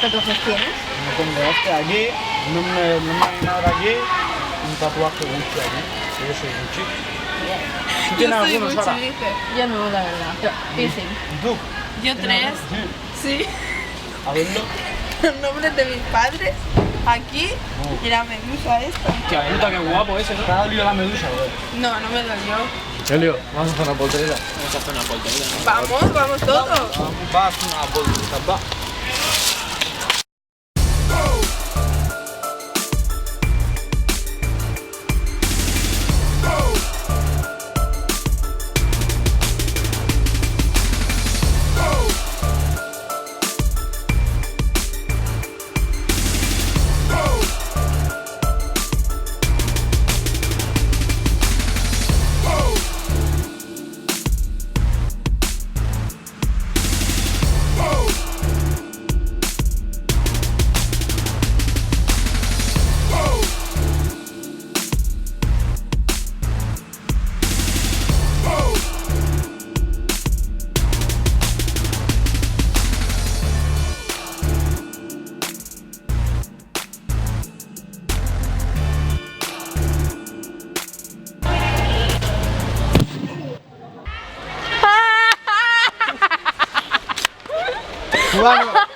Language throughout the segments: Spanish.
¿Cuántos tatuajes tienes? No tengo este aquí, no me hay nada aquí, un tatuaje Gucci aquí, que yo soy Gucci. ¿Tú tienes alguno, Sara? Yo no, la verdad. Piercing. ¿Y tú? Yo 3. Sí. A verlo. Los nombres de mis padres. Aquí. Y la medusa esta. Hostia, puta, qué guapo ese, ¿no? ¿Te ha dolido la medusa, güey? No, no me dolió. Helio, vamos a hacer una polterera. Vamos a hacer una poltereta. Vamos todos. Vamos a hacer una poltereta, va.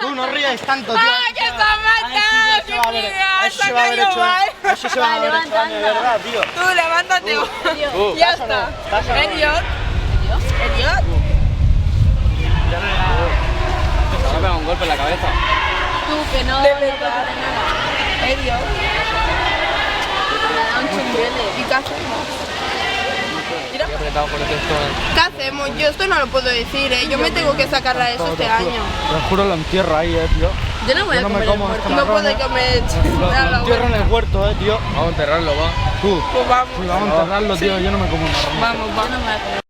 Tú no ríes tanto, tío. ¡Ah, que está matado! ¡Qué fría! Eso se va a haber hecho, eso se va a haber hecho de verdad, tío. Tú, levántate. Ya está. Elliot. Elliot. Te va a pegar un golpe en la cabeza. Tú, que no, De no puedes verdad. hacer nada. Elliot. Un chumbrele. ¿Y qué hacemos? Mira. Estoy apretado por el texto. ¿Qué hacemos? Yo esto no lo puedo decir, ¿eh? Yo me tengo que sacar a eso este año. Te juro, lo entierro ahí, tío. Yo no voy a Yo no me comer el como muerto. esto. No puede comer. Lo entierro en el huerto, tío. Vamos a enterrarlo, va. Tú, Pues vamos. pues vamos a enterrarlo, tío. Yo no me como marrón. Vamos, Yo vamos. no me voy a comer.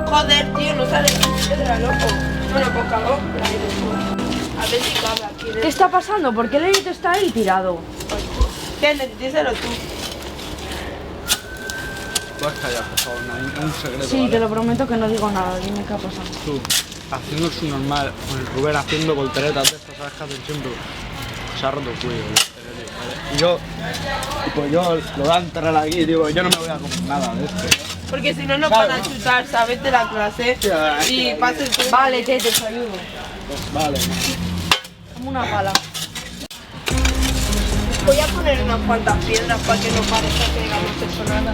Joder, tío, no sale ni piedra, loco. Bueno, pues cagó. A ver si cabe aquí. ¿Qué está pasando? ¿Por qué el Elito está ahí tirado? Kenneth, díselo tú. Puedes callar, por favor, no hay un secreto. Sí, ¿vale? te lo prometo que no digo nada. Dime qué ha pasado. Tú, haciendo su normal, con el Rubén haciendo volteretas de estas, ¿sabes qué hacen siempre? Se ha roto el cuello, ¿vale? Y yo, pues yo lo voy a enterrar aquí, digo, yo no me voy a comer nada de esto. Porque si no nos van a chutar, ¿sabes? De la clase. Y pasa el tiempo. Vale, te ayudo. Pues vale, Como una pala. Voy a poner unas cuantas piedras para que no parezca que digamos hecho nada.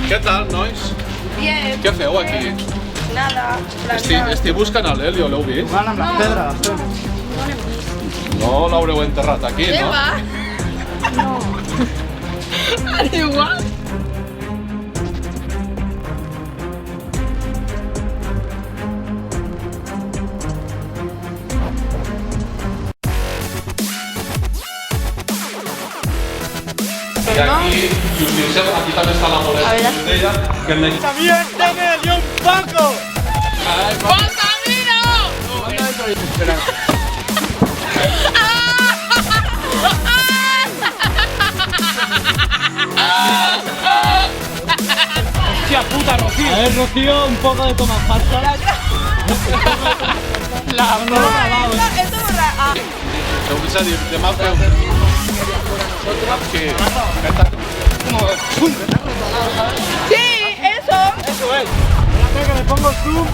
Què tal, nois? Bien, Què feu aquí? nada. Estic buscant a l'Helio, l'heu vist? van amb les pedres, tu. No l'haureu enterrat aquí, ¿Qué no? va? No. Al igual. I aquí, si us fixeu, aquí també està la molesta d'ella, que hem de... ¡También te me dio un poco! ¡Hostia puta, Rocío! A ver, Rocío, un poco de tomas pasta. No lo he grabado, ¿eh? Esto borra. Ah, És a dir, demà feu... Sí. sí, eso. Eso es. Espérate que le pongo zoom.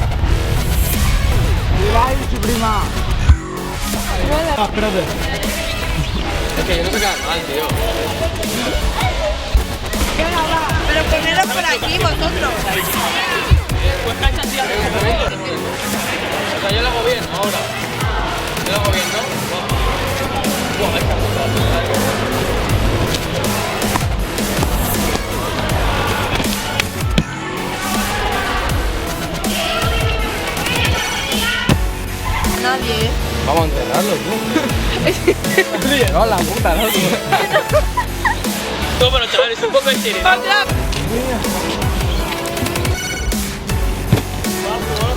Y va y su prima. Ah, espérate. Es que yo no me quedan mal, tío. Pero ponedlo por aquí vosotros. Pues cacha, tío. O sea, yo lo hago bien ahora. Yo lo hago bien, ¿no? Buah, esta puta. Nadie, ¿eh? Vamos a enterrarlo, tú. Llegado la puta, ¿no? No, pero chavales, un poco en serio. ¡Otra! Vamos,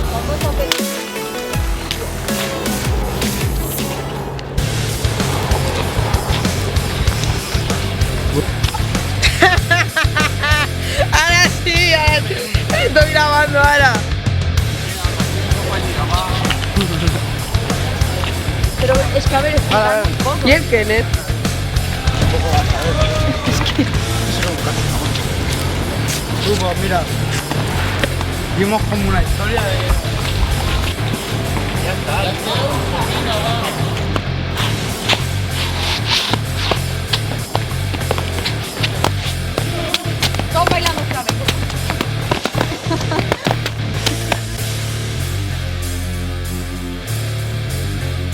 grabando ahora. Pero es que a ver, explicar un poco. ¿Y el Kenneth? Tú, pues mira, vimos como una historia de... Todos bailando otra vez.